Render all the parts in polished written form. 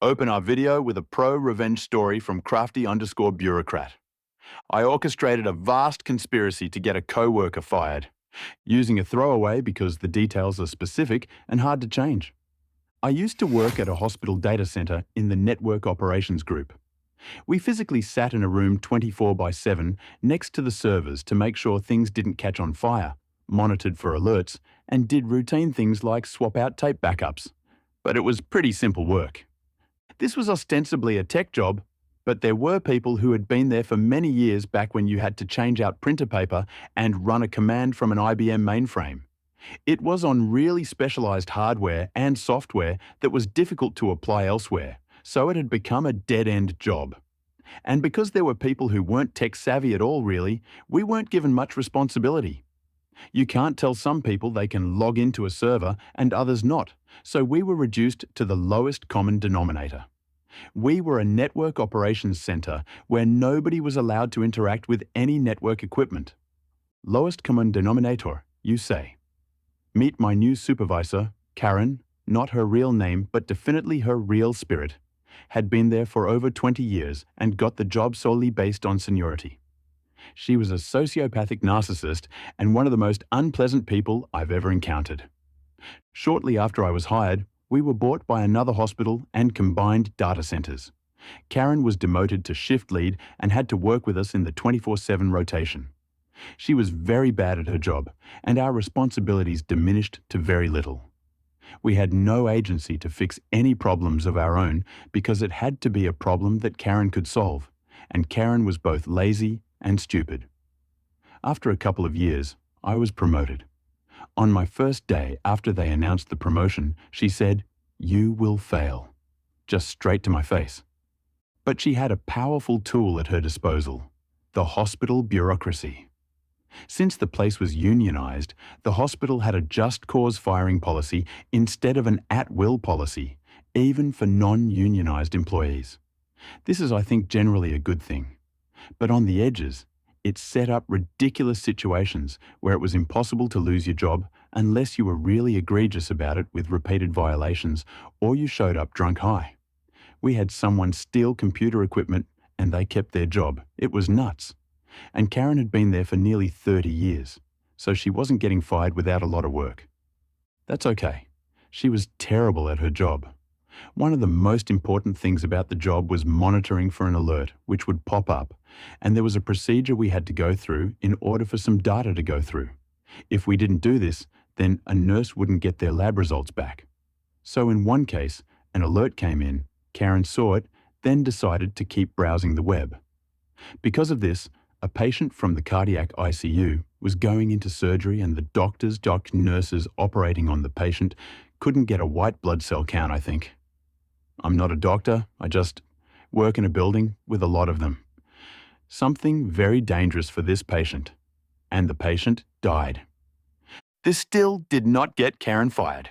Open our video with a pro-revenge story from crafty_bureaucrat. I orchestrated a vast conspiracy to get a coworker fired, using a throwaway because the details are specific and hard to change. I used to work at a hospital data center in the network operations group. We physically sat in a room 24/7 next to the servers to make sure things didn't catch on fire, monitored for alerts, and did routine things like swap out tape backups. But it was pretty simple work. This was ostensibly a tech job, but there were people who had been there for many years back when you had to change out printer paper and run a command from an IBM mainframe. It was on really specialized hardware and software that was difficult to apply elsewhere, so it had become a dead-end job. And because there were people who weren't tech-savvy at all really, we weren't given much responsibility. You can't tell some people they can log into a server and others not, so we were reduced to the lowest common denominator. We were a network operations center where nobody was allowed to interact with any network equipment. Lowest common denominator, you say. Meet my new supervisor, Karen, not her real name but definitely her real spirit, had been there for over 20 years and got the job solely based on seniority. She was a sociopathic narcissist and one of the most unpleasant people I've ever encountered. Shortly after I was hired, we were bought by another hospital and combined data centers. Karen was demoted to shift lead and had to work with us in the 24/7 rotation. She was very bad at her job, and our responsibilities diminished to very little. We had no agency to fix any problems of our own because it had to be a problem that Karen could solve, and Karen was both lazy and stupid. After a couple of years, I was promoted. On my first day after they announced the promotion, she said, "You will fail," just straight to my face. But she had a powerful tool at her disposal, the hospital bureaucracy. Since the place was unionized, the hospital had a just cause firing policy instead of an at-will policy, even for non-unionized employees. This is, I think, generally a good thing. But on the edges, it set up ridiculous situations where it was impossible to lose your job unless you were really egregious about it with repeated violations or you showed up drunk high. We had someone steal computer equipment and they kept their job. It was nuts. And Karen had been there for nearly 30 years, so she wasn't getting fired without a lot of work. That's okay. She was terrible at her job. One of the most important things about the job was monitoring for an alert, which would pop up, and there was a procedure we had to go through in order for some data to go through. If we didn't do this, then a nurse wouldn't get their lab results back. So in one case, an alert came in, Karen saw it, then decided to keep browsing the web. Because of this, a patient from the cardiac ICU was going into surgery and the doctors, nurses operating on the patient couldn't get a white blood cell count, I think. I'm not a doctor, I just work in a building with a lot of them. Something very dangerous for this patient, and the patient died. This still did not get Karen fired.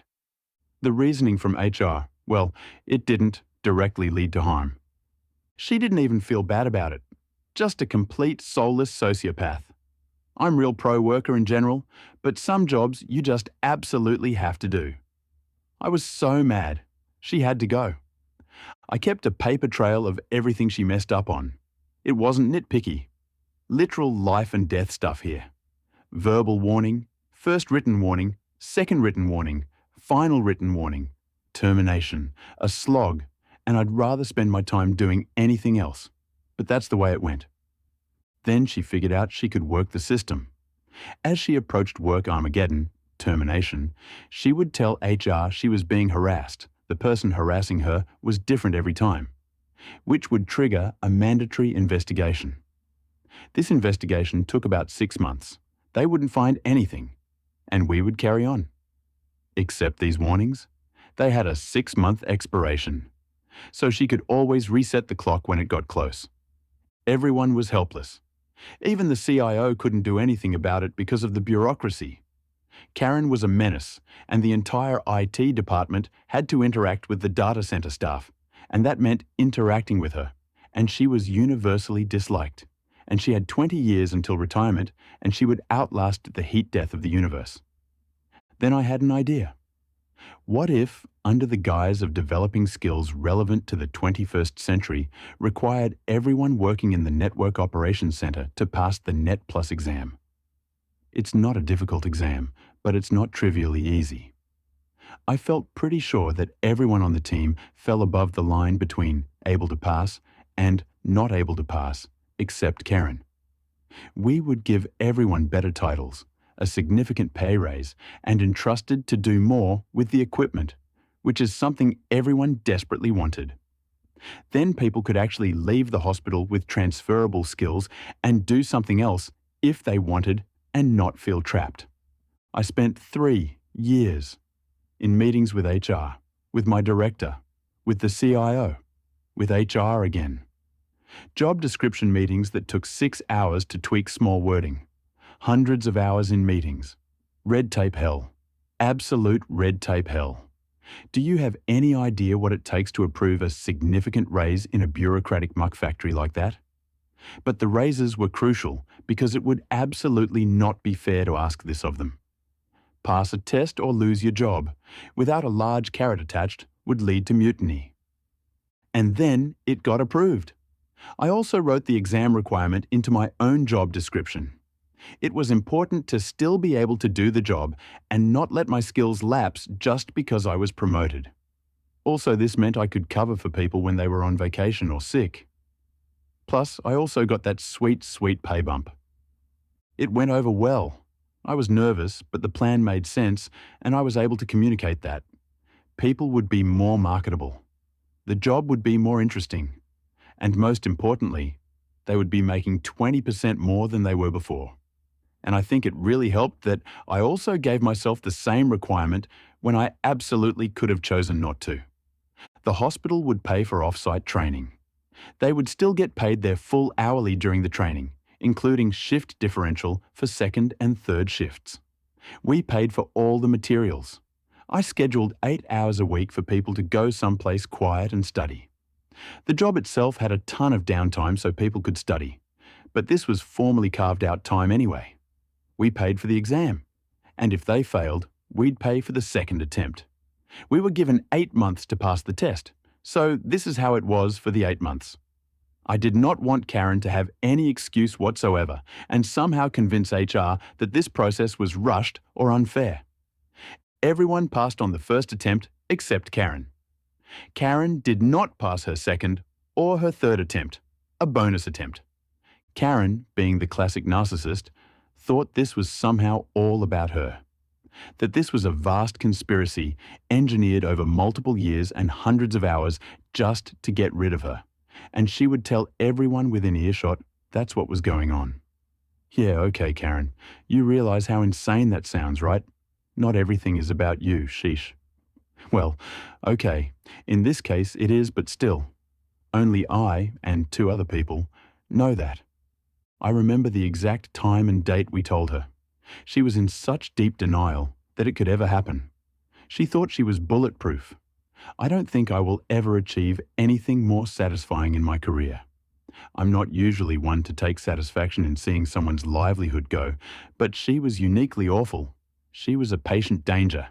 The reasoning from HR, well, it didn't directly lead to harm. She didn't even feel bad about it. Just a complete soulless sociopath. I'm real pro-worker in general, but some jobs you just absolutely have to do. I was so mad. She had to go. I kept a paper trail of everything she messed up on. It wasn't nitpicky. Literal life and death stuff here. Verbal warning, first written warning, second written warning, final written warning, termination, a slog, and I'd rather spend my time doing anything else. But that's the way it went. Then she figured out she could work the system. As she approached work Armageddon, termination, she would tell HR she was being harassed. The person harassing her was different every time, which would trigger a mandatory investigation. This investigation took about 6 months. They wouldn't find anything, and we would carry on. Except these warnings, they had a 6-month expiration, so she could always reset the clock when it got close. Everyone was helpless. Even the CIO couldn't do anything about it because of the bureaucracy. Karen was a menace, and the entire IT department had to interact with the data center staff, and that meant interacting with her, and she was universally disliked. And she had 20 years until retirement, and she would outlast the heat death of the universe. Then I had an idea. What if, under the guise of developing skills relevant to the 21st century, required everyone working in the Network Operations Center to pass the Net Plus exam? It's not a difficult exam, but it's not trivially easy. I felt pretty sure that everyone on the team fell above the line between able to pass and not able to pass, except Karen. We would give everyone better titles, a significant pay raise, and entrusted to do more with the equipment, which is something everyone desperately wanted. Then people could actually leave the hospital with transferable skills and do something else if they wanted and not feel trapped. I spent 3 years in meetings with HR, with my director, with the CIO, with HR again. Job description meetings that took 6 hours to tweak small wording. Hundreds of hours in meetings. Red tape hell. Absolute red tape hell. Do you have any idea what it takes to approve a significant raise in a bureaucratic muck factory like that? But the raises were crucial because it would absolutely not be fair to ask this of them. Pass a test or lose your job, without a large carrot attached, would lead to mutiny. And then it got approved. I also wrote the exam requirement into my own job description. It was important to still be able to do the job and not let my skills lapse just because I was promoted. Also, this meant I could cover for people when they were on vacation or sick. Plus, I also got that sweet, sweet pay bump. It went over well. I was nervous, but the plan made sense, and I was able to communicate that. People would be more marketable. The job would be more interesting. And most importantly, they would be making 20% more than they were before. And I think it really helped that I also gave myself the same requirement when I absolutely could have chosen not to. The hospital would pay for off-site training. They would still get paid their full hourly during the training, including shift differential for second and third shifts. We paid for all the materials. I scheduled 8 hours a week for people to go someplace quiet and study. The job itself had a ton of downtime so people could study, but this was formally carved out time anyway. We paid for the exam, and if they failed, we'd pay for the second attempt. We were given 8 months to pass the test, so this is how it was for the 8 months. I did not want Karen to have any excuse whatsoever and somehow convince HR that this process was rushed or unfair. Everyone passed on the first attempt except Karen. Karen did not pass her second or her third attempt, a bonus attempt. Karen, being the classic narcissist, thought this was somehow all about her, that this was a vast conspiracy engineered over multiple years and hundreds of hours just to get rid of her, and she would tell everyone within earshot that's what was going on. Yeah, okay, Karen, you realize how insane that sounds, right? Not everything is about you, sheesh. Well, okay, in this case it is, but still. Only I, and 2 other people, know that. I remember the exact time and date we told her. She was in such deep denial that it could ever happen. She thought she was bulletproof. I don't think I will ever achieve anything more satisfying in my career. I'm not usually one to take satisfaction in seeing someone's livelihood go, but she was uniquely awful. She was a patient danger,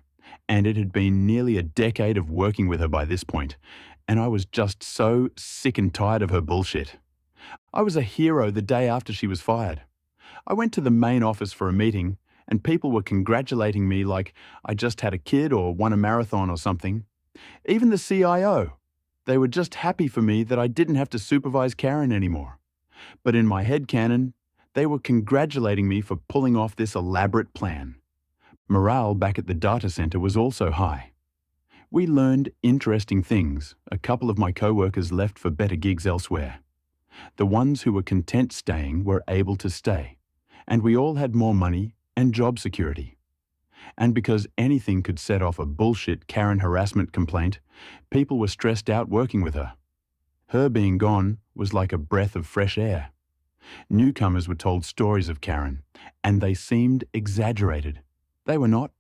and it had been nearly a decade of working with her by this point, and I was just so sick and tired of her bullshit. I was a hero the day after she was fired. I went to the main office for a meeting, and people were congratulating me like I just had a kid or won a marathon or something. Even the CIO. They were just happy for me that I didn't have to supervise Karen anymore. But in my headcanon, they were congratulating me for pulling off this elaborate plan. Morale back at the data center was also high. We learned interesting things. A couple of my coworkers left for better gigs elsewhere. The ones who were content staying were able to stay, and we all had more money and job security. And because anything could set off a bullshit Karen harassment complaint, people were stressed out working with her. Her being gone was like a breath of fresh air. Newcomers were told stories of Karen, and they seemed exaggerated. They were not.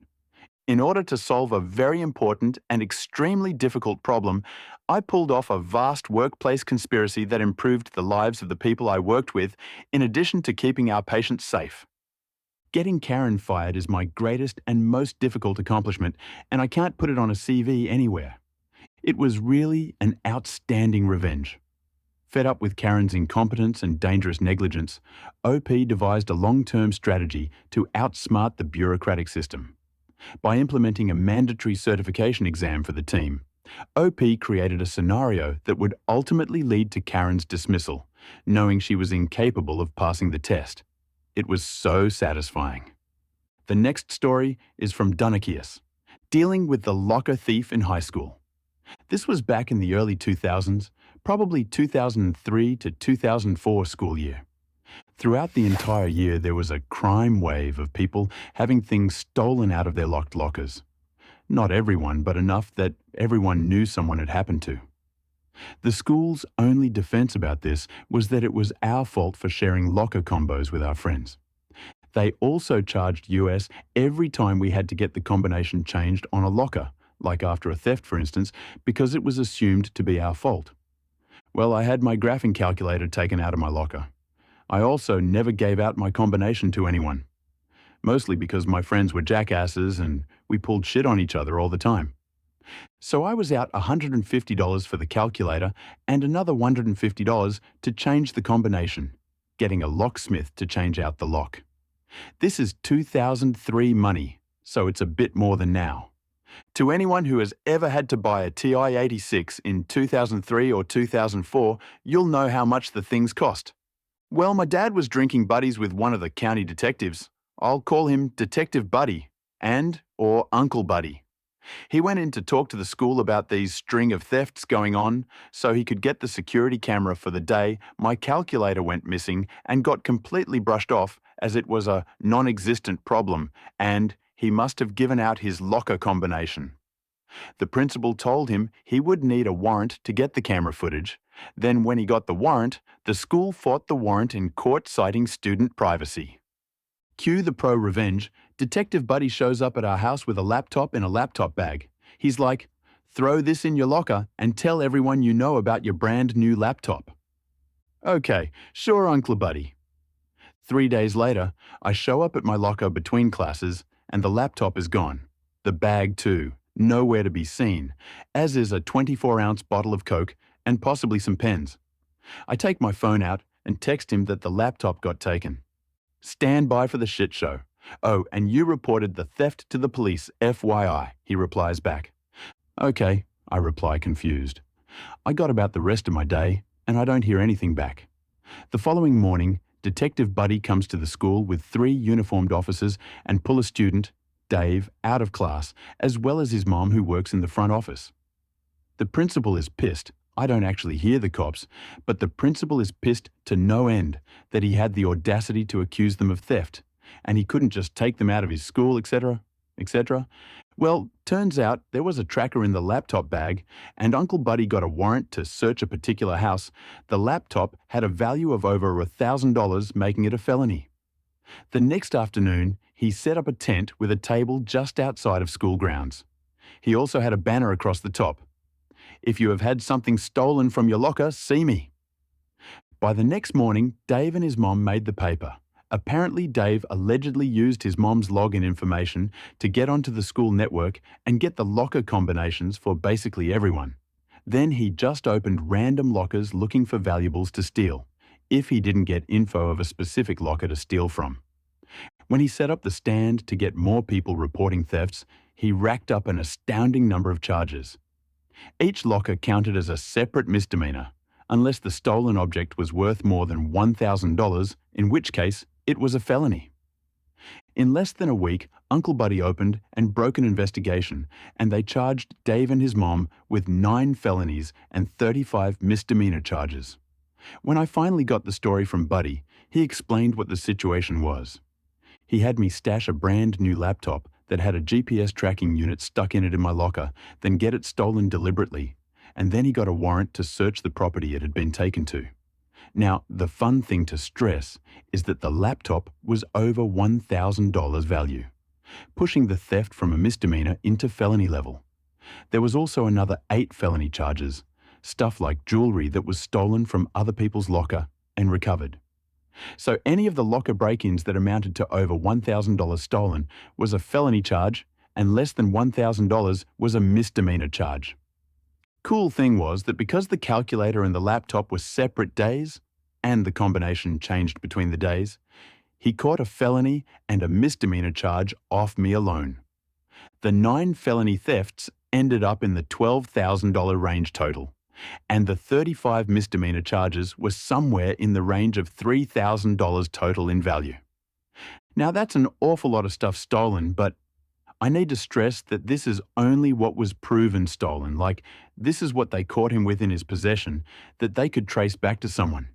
In order to solve a very important and extremely difficult problem, I pulled off a vast workplace conspiracy that improved the lives of the people I worked with, in addition to keeping our patients safe. Getting Karen fired is my greatest and most difficult accomplishment, and I can't put it on a CV anywhere. It was really an outstanding revenge. Fed up with Karen's incompetence and dangerous negligence, OP devised a long-term strategy to outsmart the bureaucratic system. By implementing a mandatory certification exam for the team, OP created a scenario that would ultimately lead to Karen's dismissal, knowing she was incapable of passing the test. It was so satisfying. The next story is from Dunakius, dealing with the locker thief in high school. This was back in the early 2000s, probably 2003 to 2004 school year. Throughout the entire year, there was a crime wave of people having things stolen out of their locked lockers. Not everyone, but enough that everyone knew someone it happened to. The school's only defense about this was that it was our fault for sharing locker combos with our friends. They also charged US every time we had to get the combination changed on a locker, like after a theft for instance, because it was assumed to be our fault. Well, I had my graphing calculator taken out of my locker. I also never gave out my combination to anyone, mostly because my friends were jackasses and we pulled shit on each other all the time. So I was out $150 for the calculator and another $150 to change the combination, getting a locksmith to change out the lock. This is 2003 money, so it's a bit more than now. To anyone who has ever had to buy a TI-86 in 2003 or 2004, you'll know how much the things cost. Well, my dad was drinking buddies with one of the county detectives. I'll call him Detective Buddy or Uncle Buddy. He went in to talk to the school about these string of thefts going on so he could get the security camera for the day my calculator went missing and got completely brushed off as it was a non-existent problem and he must have given out his locker combination. The principal told him he would need a warrant to get the camera footage. Then when he got the warrant, the school fought the warrant in court citing student privacy. Cue the pro revenge. Detective Buddy shows up at our house with a laptop in a laptop bag. He's like, "Throw this in your locker and tell everyone you know about your brand new laptop." Okay, sure, Uncle Buddy. 3 days later, I show up at my locker between classes and the laptop is gone. The bag too, nowhere to be seen, as is a 24-ounce bottle of Coke and possibly some pens. I take my phone out and text him that the laptop got taken. "Stand by for the shit show. Oh, and you reported the theft to the police, FYI," he replies back. "Okay," I reply confused. I got about the rest of my day and I don't hear anything back. The following morning, Detective Buddy comes to the school with 3 uniformed officers and pull a student, Dave, out of class, as well as his mom who works in the front office. The principal is pissed. I don't actually hear the cops, but the principal is pissed to no end that he had the audacity to accuse them of theft, and he couldn't just take them out of his school, etc., etc. Well, turns out there was a tracker in the laptop bag, and Uncle Buddy got a warrant to search a particular house. The laptop had a value of over $1,000, making it a felony. The next afternoon, he set up a tent with a table just outside of school grounds. He also had a banner across the top. "If you have had something stolen from your locker, see me." By the next morning, Dave and his mom made the paper. Apparently, Dave allegedly used his mom's login information to get onto the school network and get the locker combinations for basically everyone. Then he just opened random lockers looking for valuables to steal, if he didn't get info of a specific locker to steal from. When he set up the stand to get more people reporting thefts, he racked up an astounding number of charges. Each locker counted as a separate misdemeanor, unless the stolen object was worth more than $1,000, in which case it was a felony. In less than a week, Uncle Buddy opened and broke an investigation, and they charged Dave and his mom with 9 felonies and 35 misdemeanor charges. When I finally got the story from Buddy, he explained what the situation was. He had me stash a brand new laptop that had a GPS tracking unit stuck in it in my locker, then get it stolen deliberately, and then he got a warrant to search the property it had been taken to. Now, the fun thing to stress is that the laptop was over $1,000 value, pushing the theft from a misdemeanor into felony level. There was also another 8 felony charges, stuff like jewelry that was stolen from other people's locker and recovered. So any of the locker break-ins that amounted to over $1,000 stolen was a felony charge, and less than $1,000 was a misdemeanor charge. Cool thing was that because the calculator and the laptop were separate days, and the combination changed between the days, he caught a felony and a misdemeanor charge off me alone. The 9 felony thefts ended up in the $12,000 range total, and the 35 misdemeanor charges were somewhere in the range of $3,000 total in value. Now that's an awful lot of stuff stolen, but I need to stress that this is only what was proven stolen, like this is what they caught him with in his possession that they could trace back to someone.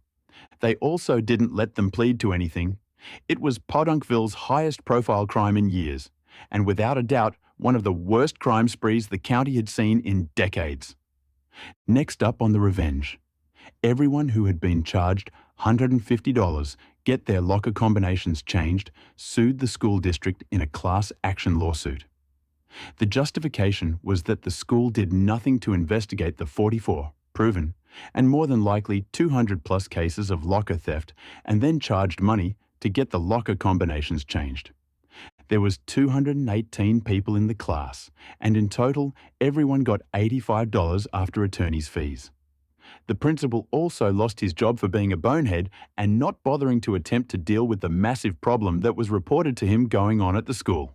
They also didn't let them plead to anything. It was Podunkville's highest profile crime in years, and without a doubt, one of the worst crime sprees the county had seen in decades. Next up on the revenge, everyone who had been charged $150 get their locker combinations changed sued the school district in a class action lawsuit. The justification was that the school did nothing to investigate the 44 proven and more than likely 200+ cases of locker theft and then charged money to get the locker combinations changed. There was 218 people in the class, and in total, everyone got $85 after attorney's fees. The principal also lost his job for being a bonehead and not bothering to attempt to deal with the massive problem that was reported to him going on at the school.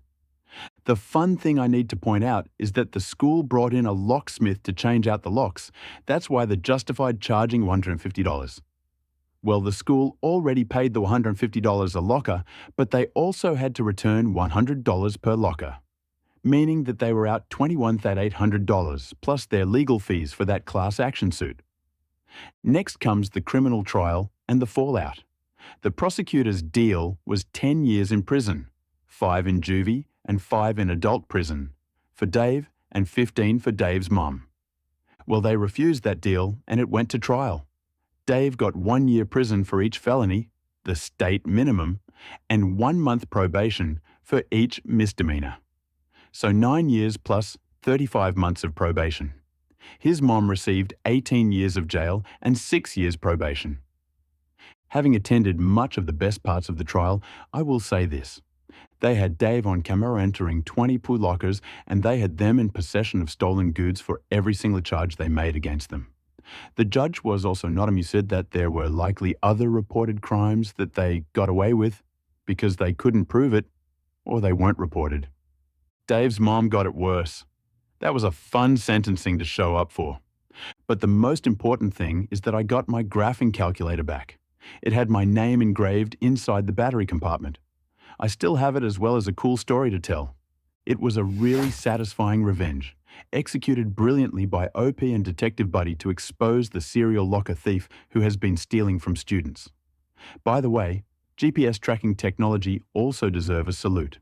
The fun thing I need to point out is that the school brought in a locksmith to change out the locks. That's why they're justified charging $150. Well, the school already paid the $150 a locker, but they also had to return $100 per locker, meaning that they were out $21,800 plus their legal fees for that class action suit. Next comes the criminal trial and the fallout. The prosecutor's deal was 10 years in prison, 5 in juvie and 5 in adult prison for Dave and 15 for Dave's mum. Well, they refused that deal and it went to trial. Dave got 1 year prison for each felony, the state minimum, and 1 month probation for each misdemeanor. So 9 years plus 35 months of probation. His mom received 18 years of jail and 6 years probation. Having attended much of the best parts of the trial, I will say this. They had Dave on camera entering 20 pool lockers and they had them in possession of stolen goods for every single charge they made against them. The judge was also not amused that there were likely other reported crimes that they got away with because they couldn't prove it or they weren't reported. Dave's mom got it worse. That was a fun sentencing to show up for. But the most important thing is that I got my graphing calculator back. It had my name engraved inside the battery compartment. I still have it as well as a cool story to tell. It was a really satisfying revenge, executed brilliantly by OP and Detective Buddy to expose the serial locker thief who has been stealing from students. By the way, GPS tracking technology also deserves a salute.